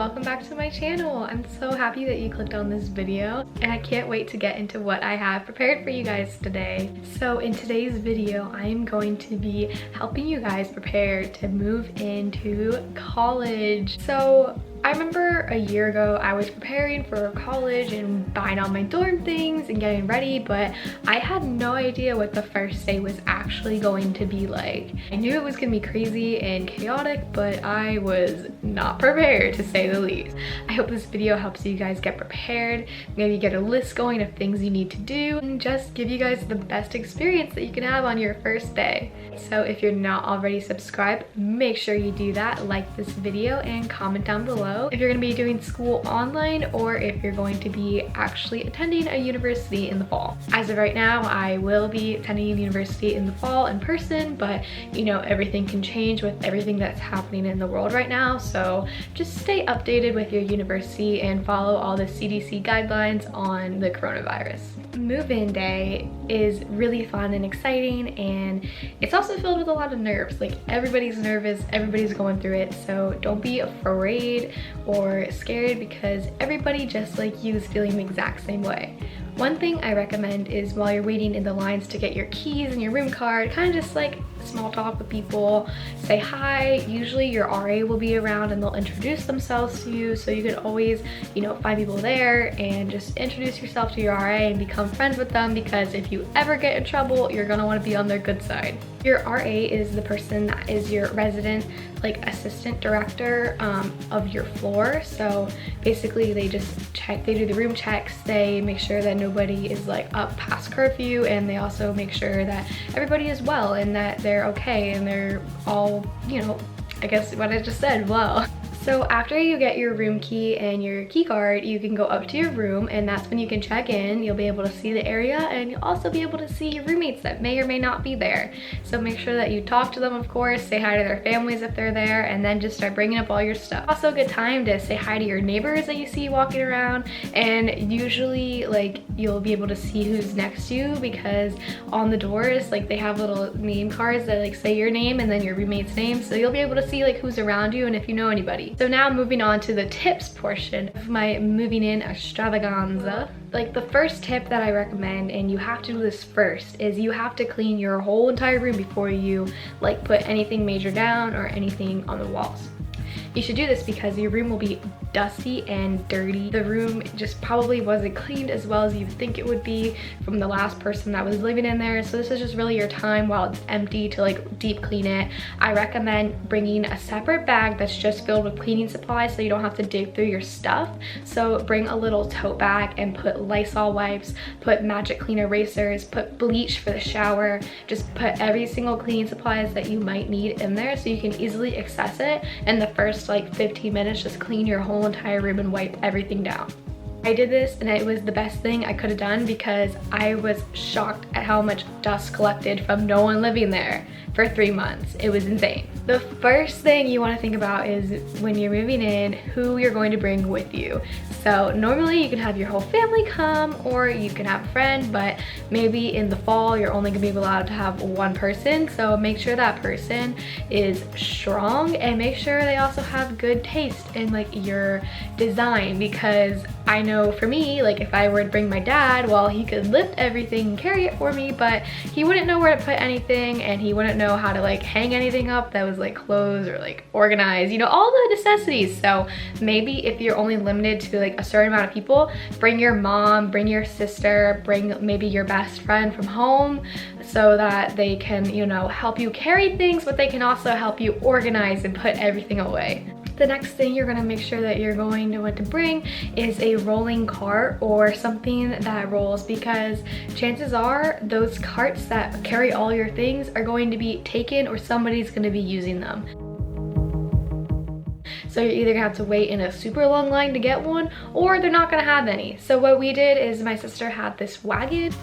welcome back to my channel. I'm so happy that you clicked on this video and I can't wait to get into what I have prepared for you guys today. So in today's video, I am going to be helping you guys prepare to move into college. So I remember a year ago I was preparing for college and buying all my dorm things and getting ready, but I had no idea what the first day was actually going to be like. I knew it was gonna be crazy and chaotic, but I was not prepared, to say the least. I hope this video helps you guys get prepared, maybe get a list going of things you need to do, and just give you guys the best experience that you can have on your first day. So if you're not already subscribed, make sure you do that, like this video, and comment down below if you're going to be doing school online or if you're going to be actually attending a university in the fall. As of right now, I will be attending a university in the fall in person, but you know, everything can change with everything that's happening in the world right now, so just stay updated with your university and follow all the CDC guidelines on the coronavirus. Move-in day is really fun and exciting, and it's also filled with a lot of nerves. Like, everybody's nervous, everybody's going through it, so don't be afraid or scared because everybody just like you is feeling the exact same way. One thing I recommend is while you're waiting in the lines to get your keys and your room card, kind of just like small talk with people, say hi. Usually your RA will be around and they'll introduce themselves to you, so you can always, you know, find people there and just introduce yourself to your RA and become friends with them, because if you ever get in trouble, you're gonna want to be on their good side. Your RA is the person that is your resident, like, assistant director of your floor. So basically they just check, they do the room checks, they make sure that nobody is like up past curfew, and they also make sure that everybody is well and that they're okay and they're all, you know, I guess what I just said, well. So after you get your room key and your key card, you can go up to your room, and that's when you can check in. You'll be able to see the area, and you'll also be able to see your roommates that may or may not be there. So make sure that you talk to them, of course, say hi to their families if they're there, and then just start bringing up all your stuff. Also a good time to say hi to your neighbors that you see walking around, and usually like you'll be able to see who's next to you, because on the doors, like, they have little name cards that like say your name and then your roommate's name, so you'll be able to see like who's around you and if you know anybody. So now moving on to the tips portion of my moving in extravaganza. Like, the first tip that I recommend, and you have to do this first, is you have to clean your whole entire room before you like put anything major down or anything on the walls. You should do this because your room will be dusty and dirty. The room just probably wasn't cleaned as well as you think it would be from the last person that was living in there. So this is just really your time while it's empty to like deep clean it. I recommend bringing a separate bag that's just filled with cleaning supplies so you don't have to dig through your stuff. So bring a little tote bag and put Lysol wipes, put magic clean erasers, put bleach for the shower, just put every single cleaning supplies that you might need in there so you can easily access it. And the first like 15 minutes, just clean your whole entire room and wipe everything down. I did this and it was the best thing I could have done because I was shocked at how much dust collected from no one living there for 3 months. It was insane. The first thing you want to think about is when you're moving in, who you're going to bring with you. So normally you can have your whole family come, or you can have a friend, but maybe in the fall you're only gonna be allowed to have one person. So make sure that person is strong, and make sure they also have good taste in like your design, because I know for me, like, if I were to bring my dad, well, he could lift everything and carry it for me, but he wouldn't know where to put anything, and he wouldn't know how to like hang anything up that was like clothes or like organized, you know, all the necessities. So maybe if you're only limited to like a certain amount of people, bring your mom, bring your sister, bring maybe your best friend from home, so that they can, you know, help you carry things, but they can also help you organize and put everything away. The next thing you're gonna make sure that you're going to want to bring is a rolling cart or something that rolls, because chances are those carts that carry all your things are going to be taken, or somebody's gonna be using them. So you're either gonna have to wait in a super long line to get one, or they're not gonna have any. So what we did is my sister had this wagon,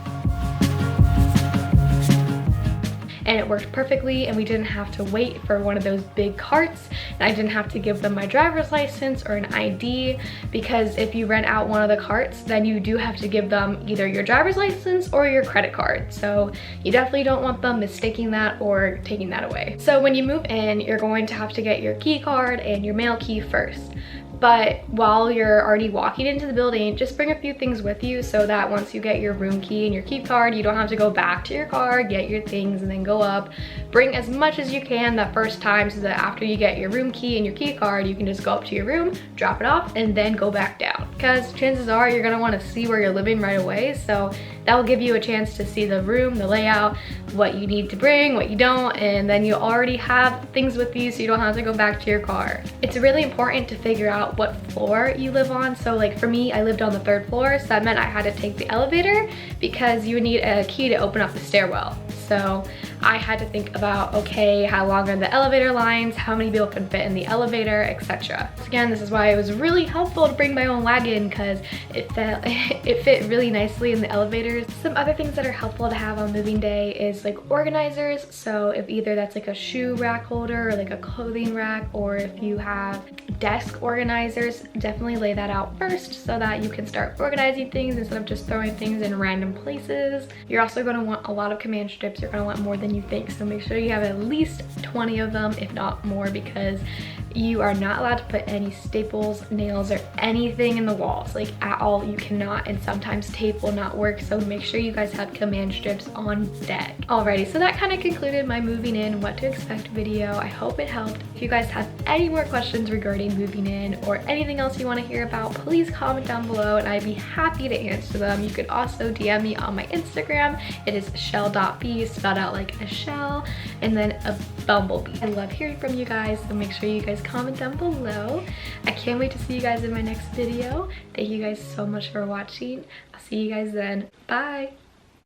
and it worked perfectly, and we didn't have to wait for one of those big carts, and I didn't have to give them my driver's license or an ID, because if you rent out one of the carts, then you do have to give them either your driver's license or your credit card. So you definitely don't want them mistaking that or taking that away. So when you move in, you're going to have to get your key card and your mail key first. But while you're already walking into the building, just bring a few things with you so that once you get your room key and your key card, you don't have to go back to your car, get your things, and then go up. Bring as much as you can that first time so that after you get your room key and your key card, you can just go up to your room, drop it off, and then go back down. Because chances are you're gonna wanna see where you're living right away, so that will give you a chance to see the room, the layout, what you need to bring, what you don't, and then you already have things with you so you don't have to go back to your car. It's really important to figure out what floor you live on. So like for me, I lived on the 3rd floor, so that meant I had to take the elevator because you would need a key to open up the stairwell. So I had to think about, okay, how long are the elevator lines, how many people can fit in the elevator, etc. So again, this is why it was really helpful to bring my own wagon because it fit really nicely in the elevators. Some other things that are helpful to have on moving day is like organizers. So if either that's like a shoe rack holder or like a clothing rack, or if you have desk organizers, definitely lay that out first so that you can start organizing things instead of just throwing things in random places. You're also going to want a lot of command strips. You're going to want more than you think, so make sure you have at least 20 of them, if not more, because you are not allowed to put any staples, nails, or anything in the walls, like at all. You cannot, and sometimes tape will not work, so make sure you guys have command strips on deck. Alrighty, so that kind of concluded my moving in, what to expect video. I hope it helped. If you guys have any more questions regarding moving in or anything else you want to hear about, please comment down below and I'd be happy to answer them. You could also DM me on my Instagram. It is shell.b, spelled out like a shell, and then a bumblebee. I love hearing from you guys, so make sure you guys comment down below. I can't wait to see you guys in my next video. Thank you guys so much for watching. I'll see you guys then. Bye.